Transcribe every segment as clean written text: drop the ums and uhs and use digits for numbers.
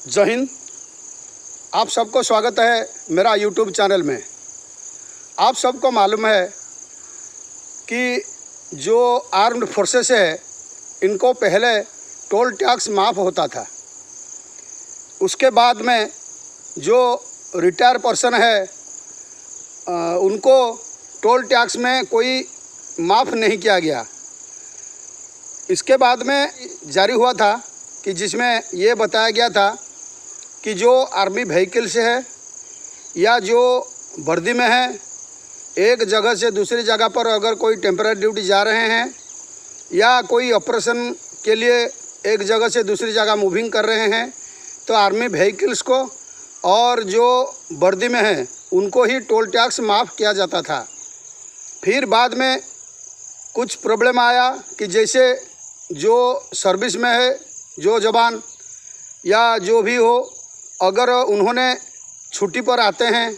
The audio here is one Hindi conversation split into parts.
जय हिंद। आप सबको स्वागत है मेरा यूट्यूब चैनल में। आप सबको मालूम है कि जो आर्म्ड फोर्सेस है इनको पहले टोल टैक्स माफ़ होता था। उसके बाद में जो रिटायर पर्सन है उनको टोल टैक्स में कोई माफ़ नहीं किया गया। इसके बाद में जारी हुआ था कि जिसमें ये बताया गया था कि जो आर्मी व्हीकल्स है या जो वर्दी में है, एक जगह से दूसरी जगह पर अगर कोई टेम्पररी ड्यूटी जा रहे हैं या कोई ऑपरेशन के लिए एक जगह से दूसरी जगह मूविंग कर रहे हैं, तो आर्मी व्हीकल्स को और जो वर्दी में है उनको ही टोल टैक्स माफ़ किया जाता था। फिर बाद में कुछ प्रॉब्लम आया कि जैसे जो सर्विस में है जो जवान या जो भी हो, अगर उन्होंने छुट्टी पर आते हैं,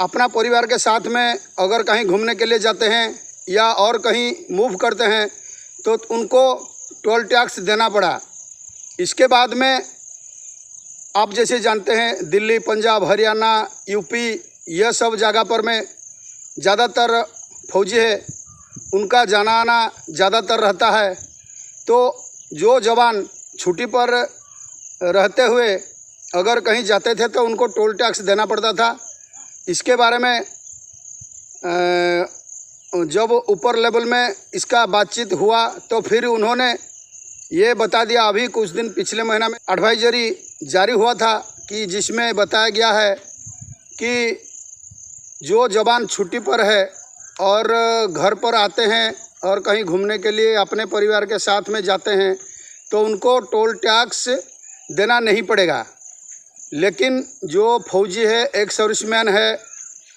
अपना परिवार के साथ में अगर कहीं घूमने के लिए जाते हैं या और कहीं मूव करते हैं तो उनको टोल टैक्स देना पड़ा। इसके बाद में आप जैसे जानते हैं दिल्ली, पंजाब, हरियाणा, यूपी, यह सब जगह पर में ज़्यादातर फौजी है, उनका जाना आना ज़्यादातर रहता है। तो जो जवान छुट्टी पर रहते हुए अगर कहीं जाते थे तो उनको टोल टैक्स देना पड़ता था। इसके बारे में जब ऊपर लेवल में इसका बातचीत हुआ तो फिर उन्होंने ये बता दिया, अभी कुछ दिन पिछले महीना में एडवाइजरी जारी हुआ था कि जिसमें बताया गया है कि जो जवान छुट्टी पर है और घर पर आते हैं और कहीं घूमने के लिए अपने परिवार के साथ में जाते हैं तो उनको टोल टैक्स देना नहीं पड़ेगा। लेकिन जो फौजी है, एक सर्विसमैन है,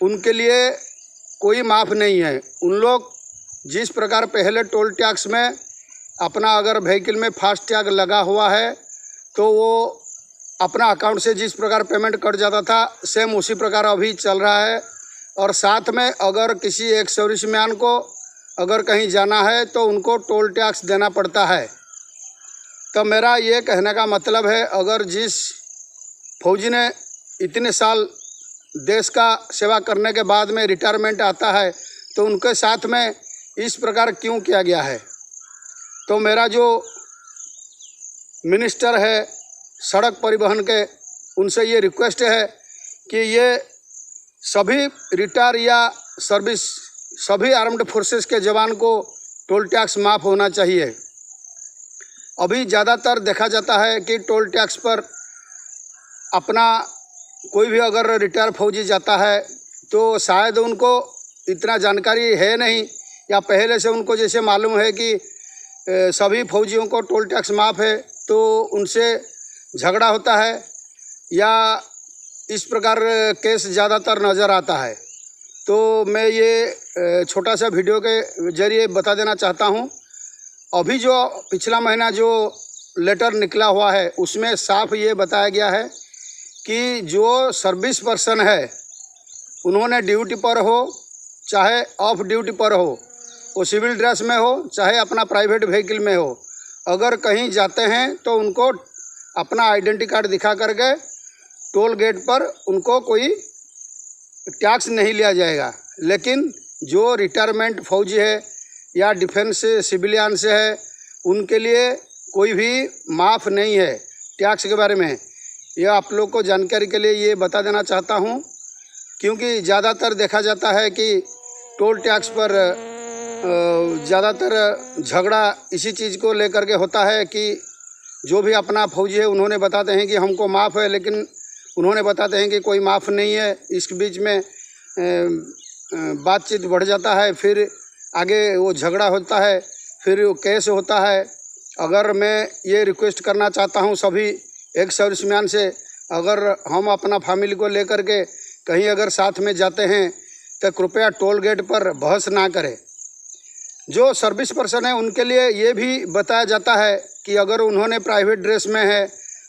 उनके लिए कोई माफ़ नहीं है। उन लोग जिस प्रकार पहले टोल टैक्स में अपना अगर व्हीकल में फास्ट टैग लगा हुआ है तो वो अपना अकाउंट से जिस प्रकार पेमेंट कट जाता था, सेम उसी प्रकार अभी चल रहा है। और साथ में अगर किसी एक सर्विसमैन को अगर कहीं जाना है तो उनको टोल टैक्स देना पड़ता है। तो मेरा ये कहने का मतलब है, अगर जिस फौजी ने इतने साल देश का सेवा करने के बाद में रिटायरमेंट आता है तो उनके साथ में इस प्रकार क्यों किया गया है। तो मेरा जो मिनिस्टर है सड़क परिवहन के, उनसे ये रिक्वेस्ट है कि ये सभी रिटायर या सर्विस सभी आर्म्ड फोर्सेस के जवान को टोल टैक्स माफ़ होना चाहिए। अभी ज़्यादातर देखा जाता है कि टोल टैक्स पर अपना कोई भी अगर रिटायर फौजी जाता है तो शायद उनको इतना जानकारी है नहीं, या पहले से उनको जैसे मालूम है कि सभी फौजियों को टोल टैक्स माफ़ है तो उनसे झगड़ा होता है या इस प्रकार केस ज़्यादातर नज़र आता है। तो मैं ये छोटा सा वीडियो के ज़रिए बता देना चाहता हूँ। अभी जो पिछला महीना जो लेटर निकला हुआ है उसमें साफ ये बताया गया है कि जो सर्विस पर्सन है उन्होंने ड्यूटी पर हो चाहे ऑफ ड्यूटी पर हो, वो सिविल ड्रेस में हो चाहे अपना प्राइवेट व्हीकल में हो, अगर कहीं जाते हैं तो उनको अपना आइडेंटिटी कार्ड दिखा करके टोल गेट पर उनको कोई टैक्स नहीं लिया जाएगा। लेकिन जो रिटायरमेंट फौजी है या डिफेंस सिविलियन से है उनके लिए कोई भी माफ़ नहीं है टैक्स के बारे में। यह आप लोग को जानकारी के लिए ये बता देना चाहता हूँ, क्योंकि ज़्यादातर देखा जाता है कि टोल टैक्स पर ज़्यादातर झगड़ा इसी चीज़ को लेकर के होता है कि जो भी अपना फौजी है उन्होंने बताते हैं कि हमको माफ़ है, लेकिन उन्होंने बताते हैं कि कोई माफ़ नहीं है। इस बीच में बातचीत बढ़ जाता है, फिर आगे वो झगड़ा होता है, फिर वो केस होता है। अगर मैं ये रिक्वेस्ट करना चाहता हूँ सभी एक सर्विसमैन से, अगर हम अपना फैमिली को लेकर के कहीं अगर साथ में जाते हैं तो कृपया टोल गेट पर बहस ना करें। जो सर्विस पर्सन है उनके लिए ये भी बताया जाता है कि अगर उन्होंने प्राइवेट ड्रेस में है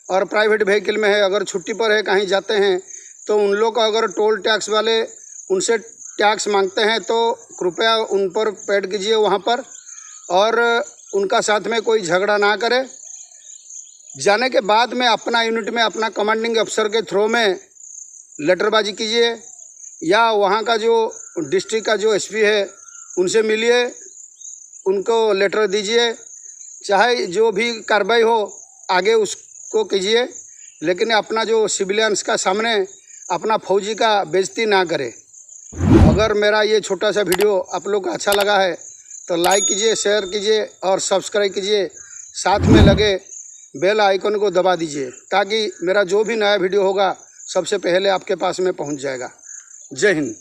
और प्राइवेट व्हीकल में है, अगर छुट्टी पर है कहीं जाते हैं तो उन लोग को अगर टोल टैक्स वाले उनसे टैक्स मांगते हैं तो कृपया उन पर पेड कीजिए वहाँ पर, और उनका साथ में कोई झगड़ा ना करे। जाने के बाद में अपना यूनिट में अपना कमांडिंग अफसर के थ्रू में लेटरबाजी कीजिए, या वहाँ का जो डिस्ट्रिक्ट का जो एसपी है उनसे मिलिए, उनको लेटर दीजिए, चाहे जो भी कार्रवाई हो आगे उसको कीजिए, लेकिन अपना जो सिविलियंस का सामने अपना फौजी का बेइज्जती ना करे। अगर मेरा ये छोटा सा वीडियो आप लोग को अच्छा लगा है तो लाइक कीजिए, शेयर कीजिए और सब्सक्राइब कीजिए। साथ में लगे बेल आइकन को दबा दीजिए ताकि मेरा जो भी नया वीडियो होगा सबसे पहले आपके पास में पहुंच जाएगा। जय हिंद।